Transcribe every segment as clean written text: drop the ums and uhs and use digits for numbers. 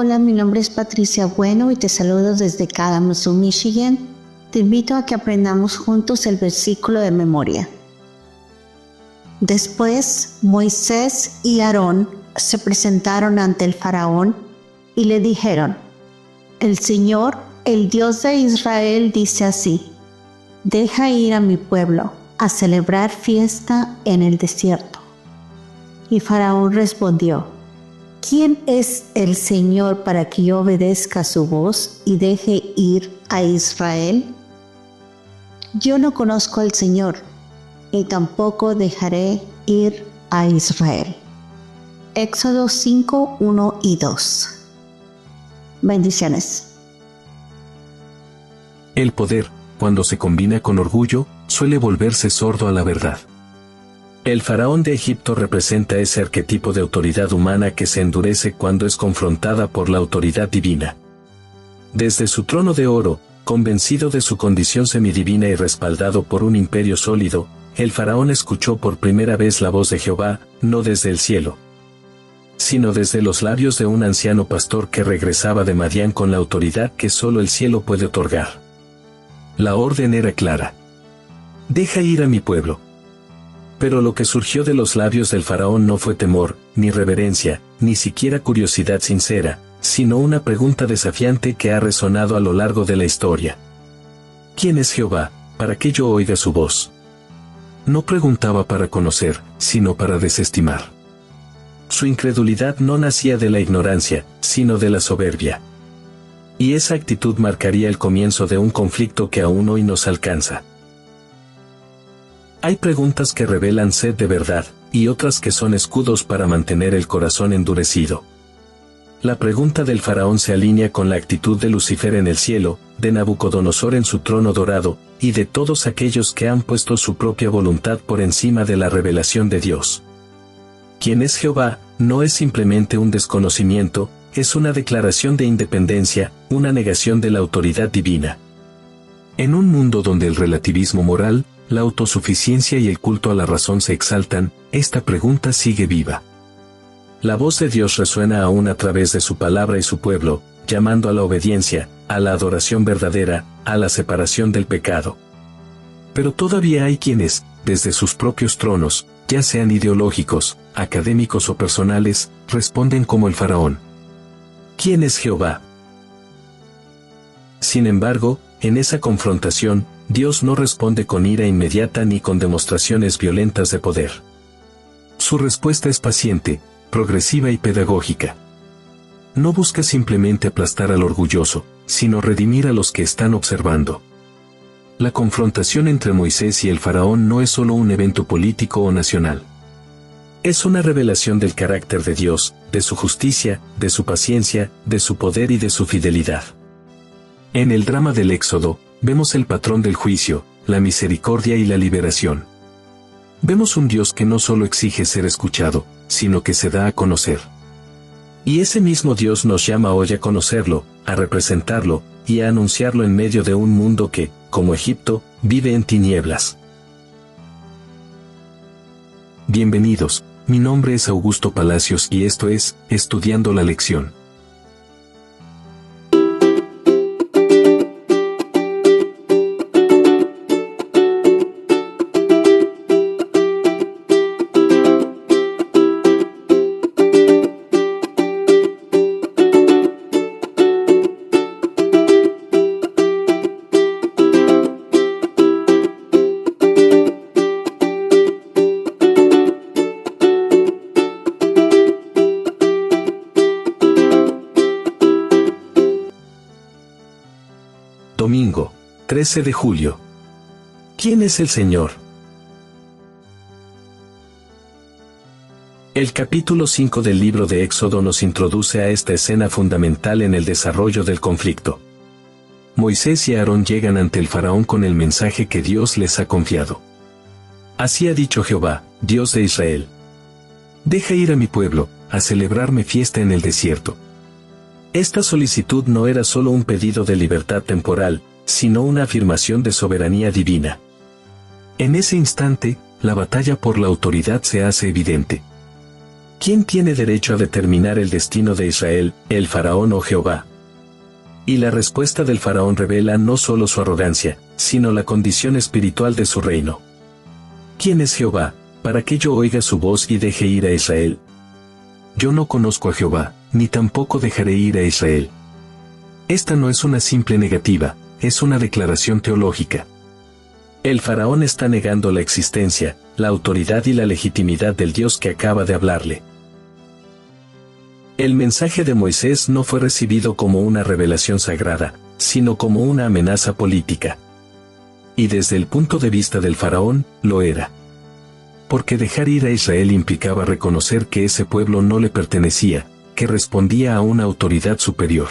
Hola, mi nombre es Patricia Bueno y te saludo desde Kalamazoo, Michigan. Te invito a que aprendamos juntos el versículo de memoria. Después, Moisés y Aarón se presentaron ante el faraón y le dijeron: El Señor, el Dios de Israel, dice así: deja ir a mi pueblo a celebrar fiesta en el desierto. Y Faraón respondió: ¿Quién es el Señor para que yo obedezca su voz y deje ir a Israel? Yo no conozco al Señor, y tampoco dejaré ir a Israel. Éxodo 5, 1 y 2. Bendiciones. El poder, cuando se combina con orgullo, suele volverse sordo a la verdad. El faraón de Egipto representa ese arquetipo de autoridad humana que se endurece cuando es confrontada por la autoridad divina. Desde su trono de oro, convencido de su condición semidivina y respaldado por un imperio sólido, el faraón escuchó por primera vez la voz de Jehová, no desde el cielo, sino desde los labios de un anciano pastor que regresaba de Madián con la autoridad que solo el cielo puede otorgar. La orden era clara: deja ir a mi pueblo. Pero lo que surgió de los labios del faraón no fue temor, ni reverencia, ni siquiera curiosidad sincera, sino una pregunta desafiante que ha resonado a lo largo de la historia. ¿Quién es Jehová, para que yo oiga su voz? No preguntaba para conocer, sino para desestimar. Su incredulidad no nacía de la ignorancia, sino de la soberbia. Y esa actitud marcaría el comienzo de un conflicto que aún hoy nos alcanza. Hay preguntas que revelan sed de verdad, y otras que son escudos para mantener el corazón endurecido. La pregunta del faraón se alinea con la actitud de Lucifer en el cielo, de Nabucodonosor en su trono dorado, y de todos aquellos que han puesto su propia voluntad por encima de la revelación de Dios. ¿Quién es Jehová? No es simplemente un desconocimiento, es una declaración de independencia, una negación de la autoridad divina. En un mundo donde el relativismo moral, la autosuficiencia y el culto a la razón se exaltan, esta pregunta sigue viva. La voz de Dios resuena aún a través de su palabra y su pueblo, llamando a la obediencia, a la adoración verdadera, a la separación del pecado. Pero todavía hay quienes, desde sus propios tronos, ya sean ideológicos, académicos o personales, responden como el faraón: ¿quién es Jehová? Sin embargo, en esa confrontación, Dios no responde con ira inmediata ni con demostraciones violentas de poder. Su respuesta es paciente, progresiva y pedagógica. No busca simplemente aplastar al orgulloso, sino redimir a los que están observando. La confrontación entre Moisés y el faraón no es solo un evento político o nacional. Es una revelación del carácter de Dios, de su justicia, de su paciencia, de su poder y de su fidelidad. En el drama del Éxodo, vemos el patrón del juicio, la misericordia y la liberación. Vemos un Dios que no solo exige ser escuchado, sino que se da a conocer. Y ese mismo Dios nos llama hoy a conocerlo, a representarlo, y a anunciarlo en medio de un mundo que, como Egipto, vive en tinieblas. Bienvenidos, mi nombre es Augusto Palacios y esto es Estudiando la Lección. Domingo, 13 de julio. ¿Quién es el Señor? El capítulo 5 del libro de Éxodo nos introduce a esta escena fundamental en el desarrollo del conflicto. Moisés y Aarón llegan ante el faraón con el mensaje que Dios les ha confiado. Así ha dicho Jehová, Dios de Israel: deja ir a mi pueblo, a celebrarme fiesta en el desierto. Esta solicitud no era solo un pedido de libertad temporal, sino una afirmación de soberanía divina. En ese instante, la batalla por la autoridad se hace evidente. ¿Quién tiene derecho a determinar el destino de Israel, el faraón o Jehová? Y la respuesta del faraón revela no solo su arrogancia, sino la condición espiritual de su reino. ¿Quién es Jehová, para que yo oiga su voz y deje ir a Israel? Yo no conozco a Jehová, ni tampoco dejaré ir a Israel. Esta no es una simple negativa, es una declaración teológica. El faraón está negando la existencia, la autoridad y la legitimidad del Dios que acaba de hablarle. El mensaje de Moisés no fue recibido como una revelación sagrada, sino como una amenaza política. Y desde el punto de vista del faraón, lo era. Porque dejar ir a Israel implicaba reconocer que ese pueblo no le pertenecía, que respondía a una autoridad superior.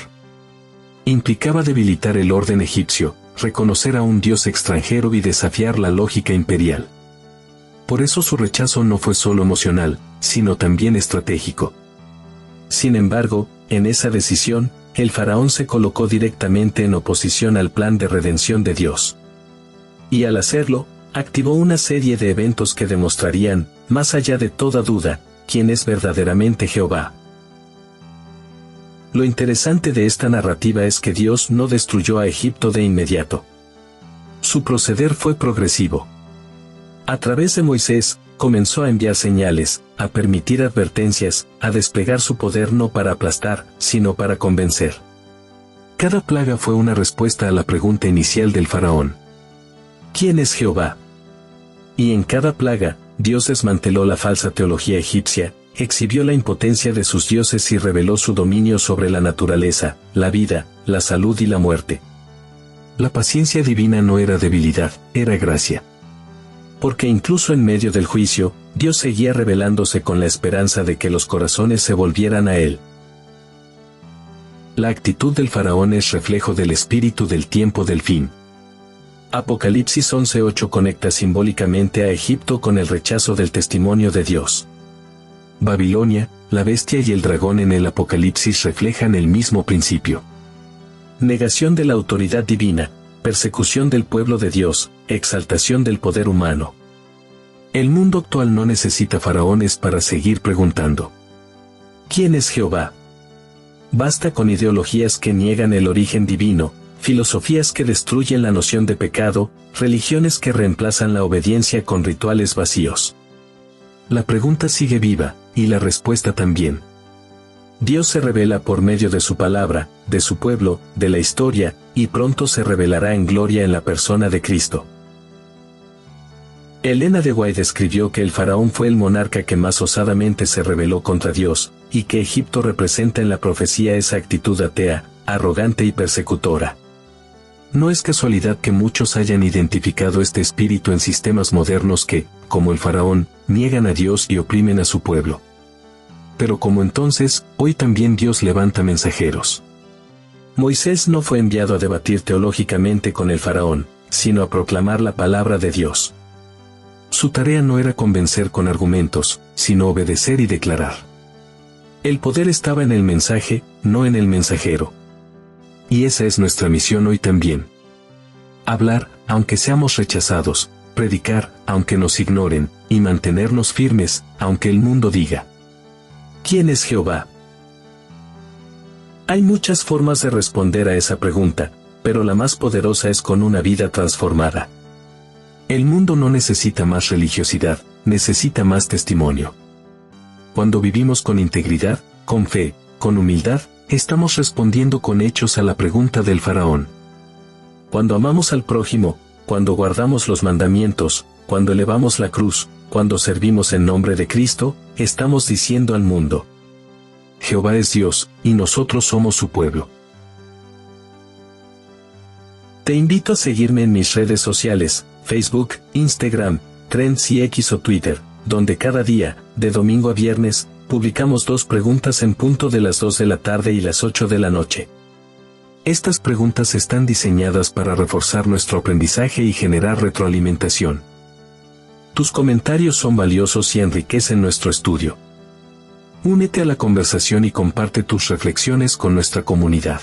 Implicaba debilitar el orden egipcio, reconocer a un dios extranjero y desafiar la lógica imperial. Por eso su rechazo no fue solo emocional, sino también estratégico. Sin embargo, en esa decisión, el faraón se colocó directamente en oposición al plan de redención de Dios. Y al hacerlo, activó una serie de eventos que demostrarían, más allá de toda duda, quién es verdaderamente Jehová. Lo interesante de esta narrativa es que Dios no destruyó a Egipto de inmediato. Su proceder fue progresivo. A través de Moisés, comenzó a enviar señales, a permitir advertencias, a desplegar su poder no para aplastar, sino para convencer. Cada plaga fue una respuesta a la pregunta inicial del faraón. ¿Quién es Jehová? Y en cada plaga, Dios desmanteló la falsa teología egipcia, exhibió la impotencia de sus dioses y reveló su dominio sobre la naturaleza, la vida, la salud y la muerte. La paciencia divina no era debilidad, era gracia. Porque incluso en medio del juicio, Dios seguía revelándose con la esperanza de que los corazones se volvieran a Él. La actitud del faraón es reflejo del espíritu del tiempo del fin. Apocalipsis 11:8 conecta simbólicamente a Egipto con el rechazo del testimonio de Dios. Babilonia, la bestia y el dragón en el Apocalipsis reflejan el mismo principio. Negación de la autoridad divina, persecución del pueblo de Dios, exaltación del poder humano. El mundo actual no necesita faraones para seguir preguntando. ¿Quién es Jehová? Basta con ideologías que niegan el origen divino, filosofías que destruyen la noción de pecado, religiones que reemplazan la obediencia con rituales vacíos. La pregunta sigue viva, y la respuesta también. Dios se revela por medio de su palabra, de su pueblo, de la historia, y pronto se revelará en gloria en la persona de Cristo. Elena de White escribió que el faraón fue el monarca que más osadamente se rebeló contra Dios, y que Egipto representa en la profecía esa actitud atea, arrogante y persecutora. No es casualidad que muchos hayan identificado este espíritu en sistemas modernos que, como el faraón, niegan a Dios y oprimen a su pueblo. Pero como entonces, hoy también Dios levanta mensajeros. Moisés no fue enviado a debatir teológicamente con el faraón, sino a proclamar la palabra de Dios. Su tarea no era convencer con argumentos, sino obedecer y declarar. El poder estaba en el mensaje, no en el mensajero. Y esa es nuestra misión hoy también. Hablar, aunque seamos rechazados, predicar, aunque nos ignoren, y mantenernos firmes, aunque el mundo diga: ¿quién es Jehová? Hay muchas formas de responder a esa pregunta, pero la más poderosa es con una vida transformada. El mundo no necesita más religiosidad, necesita más testimonio. Cuando vivimos con integridad, con fe, con humildad, estamos respondiendo con hechos a la pregunta del faraón. Cuando amamos al prójimo, cuando guardamos los mandamientos, cuando elevamos la cruz, cuando servimos en nombre de Cristo, estamos diciendo al mundo: Jehová es Dios, y nosotros somos su pueblo. Te invito a seguirme en mis redes sociales, Facebook, Instagram, Threads y X o Twitter, donde cada día, de domingo a viernes, publicamos 2 preguntas en punto de las 2 de la tarde y las 8 de la noche. Estas preguntas están diseñadas para reforzar nuestro aprendizaje y generar retroalimentación. Tus comentarios son valiosos y enriquecen nuestro estudio. Únete a la conversación y comparte tus reflexiones con nuestra comunidad.